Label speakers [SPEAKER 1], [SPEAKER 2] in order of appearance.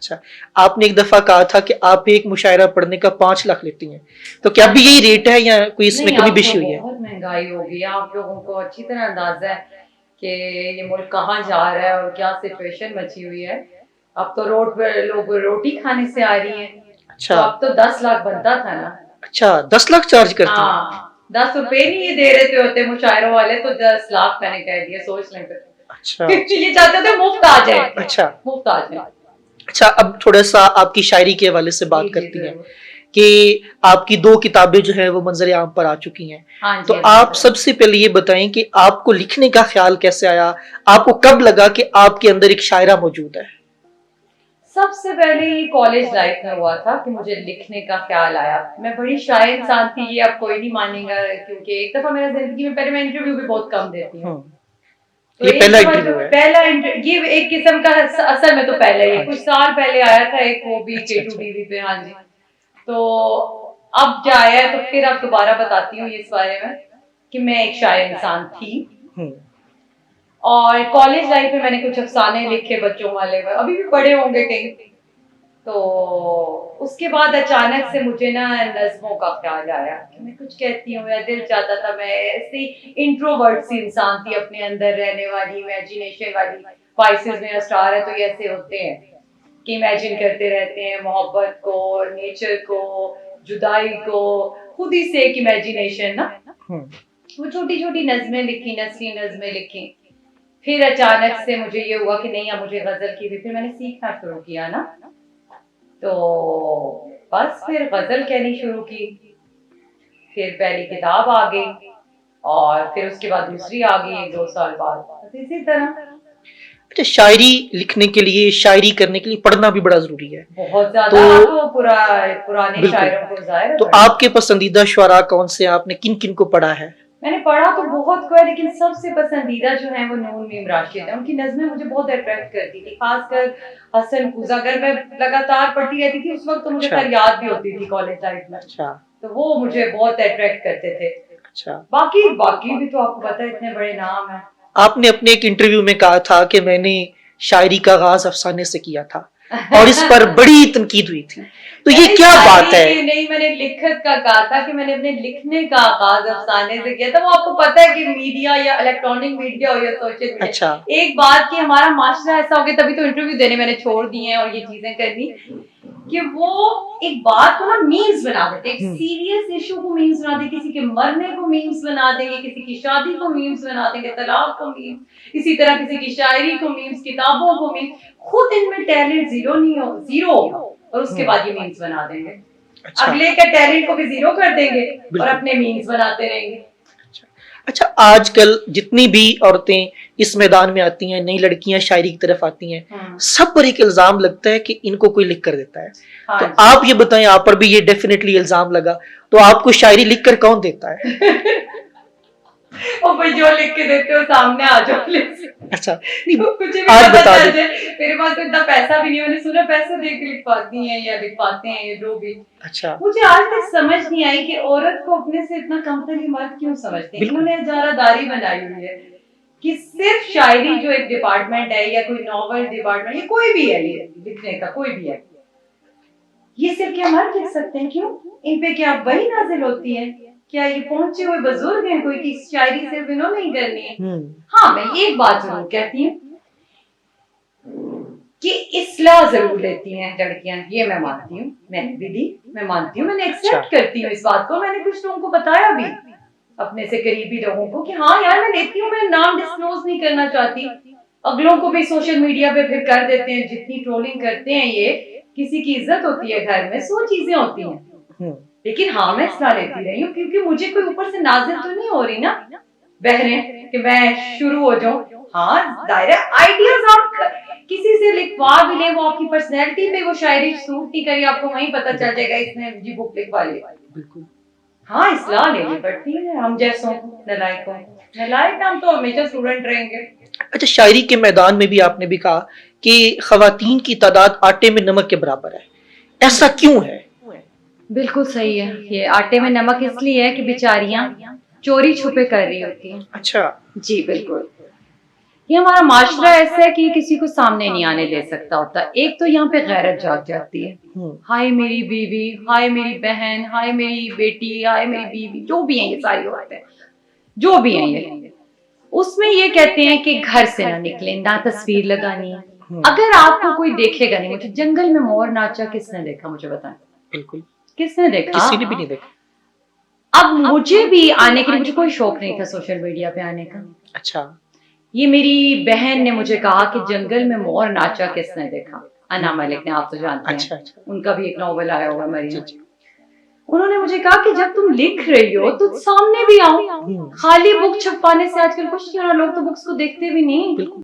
[SPEAKER 1] अच्छा, आपने एक दफा कहा था कि आप एक मुशायरा पढ़ने का 5 लाख लेती हैं, तो क्या अभी यही रेट है या कोई इसमें
[SPEAKER 2] नहीं,
[SPEAKER 1] कमी
[SPEAKER 2] अब तो
[SPEAKER 1] बेशी हुई है?
[SPEAKER 2] बहुत महंगाई हो गई है। आप लोगों को अच्छी तरह अंदाजा है कि ये मुल्क कहाँ जा रहा है और क्या सिचुएशन मची हुई है। अब तो रोड पर लोग रोटी खाने से आ रही हैं, तो
[SPEAKER 1] अच्छा।
[SPEAKER 2] अब तो 10 लाख बनता था ना।
[SPEAKER 1] अच्छा, 10 लाख चार्ज करती हैं?
[SPEAKER 2] हाँ, 10 रुपए नहीं ये दे रहे थे होते मुशायरों वाले, तो 10 लाख मैंने कह दिया, सोच लें
[SPEAKER 1] अच्छा।
[SPEAKER 2] फिर ये चाहते थे मुफ्त आ जाए,
[SPEAKER 1] अच्छा।
[SPEAKER 2] मुफ्त आ जाए।
[SPEAKER 1] अच्छा, अब थोड़ा सा आपकी शायरी के हवाले से
[SPEAKER 2] जी
[SPEAKER 1] बात
[SPEAKER 2] जी
[SPEAKER 1] करती हैं
[SPEAKER 2] जरूर।
[SPEAKER 1] कि आपकी 2 किताबें जो है वो मंजर आम पर आ चुकी हैं।
[SPEAKER 2] हाँ
[SPEAKER 1] तो
[SPEAKER 2] जी
[SPEAKER 1] आप
[SPEAKER 2] अल्हम्दुलिल्लाह।
[SPEAKER 1] सबसे पहले ये बताएं कि आपको लिखने का ख्याल कैसे आया? आपको कब लगा कि आपके अंदर एक शायरा मौजूद है?
[SPEAKER 2] सबसे पहले ये कॉलेज लाइफ में हुआ था कि मुझे लिखने का ख्याल आया। मैं बड़ी शाय इंसान थी, ये अब कोई नहीं मानेगा, क्योंकि एक दफा मेरा जिंदगी में, पहले मैं इंटरव्यू भी बहुत कम देती हूँ। तो
[SPEAKER 1] ये
[SPEAKER 2] एक
[SPEAKER 1] पहला
[SPEAKER 2] दफा जो
[SPEAKER 1] इंटरव्यू है?
[SPEAKER 2] पहला ये एक किस्म का असल में तो पहला ही है,
[SPEAKER 1] हाँ
[SPEAKER 2] कुछ
[SPEAKER 1] जी।
[SPEAKER 2] साल पहले आया था एक, वो भी
[SPEAKER 1] अच्छा
[SPEAKER 2] K2
[SPEAKER 1] अच्छा।
[SPEAKER 2] टीवी पे। हाँ जी। तो अब जो आया है, तो फिर अब दोबारा बताती हूँ इस बारे में कि मैं एक शायर इंसान थी।
[SPEAKER 1] हम्म।
[SPEAKER 2] और कॉलेज लाइफ में मैंने कुछ अफसाने लिखे बच्चों वाले, अभी भी पढ़े होंगे कहीं। तो उसके बाद अचानक से मुझे ना नज़्मों का ख्याल आया कि मैं कुछ कहती हूँ, मेरा दिल चाहता था। मैं ऐसी इंट्रोवर्ट सी इंसान थी, अपने अंदर रहने वाली, इमेजिनेशन वाली। स्पाइसेस मेरा स्टार है, तो ये ऐसे होते हैं कि इमेजिन करते रहते हैं मोहब्बत को, नेचर को, जुदाई को, खुद ही से एक इमेजिनेशन ना। वो छोटी छोटी नज़में लिखी, नसरी नज़में लिखी। फिर अचानक से मुझे ये हुआ कि नहीं, अब मुझे गजल की भी, फिर मैंने सीखना शुरू किया ना। तो बस फिर गजल कहनी शुरू की, फिर पहली किताब आ गई, और फिर उसके बाद दूसरी आ गई 1-2 साल बाद, बस इसी तरह।
[SPEAKER 1] अच्छा, शायरी लिखने के लिए, शायरी करने के लिए पढ़ना भी बड़ा जरूरी है।
[SPEAKER 2] बहुत
[SPEAKER 1] तो
[SPEAKER 2] ज्यादा। आप पुराने
[SPEAKER 1] बिल्कुल।
[SPEAKER 2] शायरों को जाहिर है
[SPEAKER 1] तो
[SPEAKER 2] पढ़ना।
[SPEAKER 1] आपके पसंदीदा शुरा कौन से? आपने किन किन को पढ़ा है?
[SPEAKER 2] मैंने पढ़ा तो बहुत को है, लेकिन सबसे पसंदीदा जो है वो नून मीम राशिद है। उनकी नज़में मुझे बहुत अट्रैक्ट करती थी, खासकर हसन पूजा। अगर मैं लगातार पढ़ती रहती थी उस वक्त, तो मुझे
[SPEAKER 1] अच्छा।
[SPEAKER 2] खैर याद भी होती थी कॉलेज लाइफ में।
[SPEAKER 1] अच्छा।
[SPEAKER 2] तो वो मुझे बहुत अट्रैक्ट करते थे।
[SPEAKER 1] अच्छा।
[SPEAKER 2] बाकी बाकी भी तो आपको पता है, इतने बड़े नाम हैं।
[SPEAKER 1] आपने अपने एक इंटरव्यू में कहा था कि मैंने शायरी का आगाज अफसाने से किया था और इस पर बड़ी तनकीद हुई थी, तो ये
[SPEAKER 2] मैंने
[SPEAKER 1] क्या बात
[SPEAKER 2] शायरी
[SPEAKER 1] है?
[SPEAKER 2] के नहीं, मैंने लिखत का कहा था कि मैंने अपने लिखने का आगाज अफसाने से किया था। वो आपको पता है कि मीडिया या इलेक्ट्रॉनिक मीडिया हो या सोशल मीडिया,
[SPEAKER 1] अच्छा।
[SPEAKER 2] एक बात कि हमारा माशरा ऐसा हो गया, तभी तो इंटरव्यू देने मैंने छोड़ दिए हैं और ये चीजें करनी, कि वो एक बात को ना मीम्स बना देते, एक सीरियस इशू को मीम्स बना देंगे, किसी के मरने को मीम्स बना देंगे, किसी की शादी को मीम्स बना देंगे, तलाक को मीम्स, इसी तरह किसी की शायरी को मीम्स, किताबों को मीम्स। खुद इनमें टैलेंट जीरो नहीं हो, जीरो होगा, और उसके बाद ये मीम्स बना देंगे।
[SPEAKER 1] अच्छा।
[SPEAKER 2] अगले के टैलेंट को भी जीरो कर देंगे और
[SPEAKER 1] बिल्कुल।
[SPEAKER 2] अपने मीम्स बनाते रहेंगे।
[SPEAKER 1] अच्छा, आजकल जितनी भी औरतें इस मैदान में आती हैं, नई लड़कियां शायरी की तरफ आती हैं, सब पर एक इल्जाम लगता है कि इनको कोई लिख कर देता है।
[SPEAKER 2] हाँ
[SPEAKER 1] तो
[SPEAKER 2] जी।
[SPEAKER 1] आप ये बताएं, आप पर भी ये डेफिनेटली इल्जाम लगा, तो आपको शायरी लिख कर कौन देता है?
[SPEAKER 2] और भाई जो लिख के देते हो सामने आ जाओ प्लीज।
[SPEAKER 1] अच्छा।
[SPEAKER 2] मुझे भी
[SPEAKER 1] आज
[SPEAKER 2] पता
[SPEAKER 1] बता
[SPEAKER 2] चल
[SPEAKER 1] दे।
[SPEAKER 2] जाए, मेरे पास तो इतना पैसा भी नहीं है। मैंने सुना पैसे दे के लिखवाती हैं या लिखवाते हैं ये जो भी।
[SPEAKER 1] अच्छा।
[SPEAKER 2] मुझे आज तक समझ नहीं आई कि औरत को अपने से इतना कमतर ही मर्द क्यों समझते हैं।
[SPEAKER 1] बिल्कुल।
[SPEAKER 2] इन्होंने इजारादारी बनाई हुई है कि सिर्फ शायरी जो एक डिपार्टमेंट है, या कोई नॉवल डिपार्टमेंट, या कोई भी है, ये लिखने का कोई भी है, ये सिर्फ क्या मर्द लिख सकते हैं? क्यों? इन पे क्या वही नाजिल होती है? क्या ये पहुंचे हुए बुजुर्ग हैं कोई की शायरी सिर्फ इन्होंने ही करनी है? हाँ, मैं ये बात जरूर कहती हूँ कि इस्लाह जरूर लेती हैं लड़कियां, ये मैं मानती हूँ। मैंने भी दी, मैं मानती हूँ, मैंने एक्सेप्ट करती हूँ इस बात को। मैंने कुछ लोगों को बताया भी, अपने से करीबी लोगों को, कि हाँ यार मैं लेती हूँ, मैं नाम डिस्क्लोज नहीं करना चाहती। अगलों को भी सोशल मीडिया पे फिर कर देते हैं, जितनी ट्रोलिंग करते हैं ये, किसी की इज्जत होती है घर में, 100 चीजें होती हैं। लेकिन हाँ, मैं इस्लाह लेती रही हूँ, क्योंकि मुझे कोई ऊपर से नाजिल तो नहीं हो रही ना बहरें कि मैं शुरू हो जाऊं। हाँ, दायरा आइडियाज आप किसी से लिखवा भी ले, वो आपकी पर्सनैलिटी पे वो शायरी सूट नहीं करी, आपको वहीं पता चल जाएगा इसने जी बुक लिखवा ली। बिल्कुल। हाँ, इस्लाह लेनी पड़ती है हम जैसों नलायकों। नलायक हम तो हमेशा स्टूडेंट रहेंगे।
[SPEAKER 1] अच्छा, शायरी के मैदान में भी आपने भी कहा कि खवातीन की तादाद आटे में नमक के बराबर है, ऐसा क्यों है?
[SPEAKER 2] बिल्कुल सही है। ये आटे में नमक इसलिए है कि बेचारियां चोरी छुपे कर रही होती हैं।
[SPEAKER 1] अच्छा।
[SPEAKER 2] जी बिल्कुल। ये हमारा माशरा ऐसा है कि किसी को सामने नहीं आने दे सकता होता। एक तो यहाँ पे गैरत जाग जाती है, हाय मेरी बीवी, हाय मेरी बहन, हाय मेरी बेटी, हाय मेरी बीवी, जो भी हैं ये सारी औरतें, जो भी हैं ये, उसमें ये कहते हैं कि घर से ना निकले, ना तस्वीर लगानी है। अगर आपको कोई देखेगा नहीं, मुझे जंगल में मोर नाचा किसने देखा, मुझे बताएं।
[SPEAKER 1] बिल्कुल,
[SPEAKER 2] किसने देखा?
[SPEAKER 1] किसी ने भी नहीं देखा।
[SPEAKER 2] अब मुझे भी आने के लिए, मुझे कोई शौक नहीं था सोशल मीडिया पे आने का।
[SPEAKER 1] अच्छा,
[SPEAKER 2] ये मेरी बहन ने मुझे कहा कि जंगल में मोर नाचा किसने देखा, अना मलिक ने, आप तो जानते हैं।
[SPEAKER 1] अच्छा, अच्छा।
[SPEAKER 2] उनका भी एक नॉवल आया हुआ
[SPEAKER 1] जी,
[SPEAKER 2] मरियम।
[SPEAKER 1] जी।
[SPEAKER 2] उन्होंने मुझे कहा कि जब तुम लिख रही हो तो सामने भी आओ, खाली बुक छपवाने से आजकल कुछ नहीं हो रहा, लोग तो बुक्स को देखते भी नहीं।
[SPEAKER 1] बिल्कुल।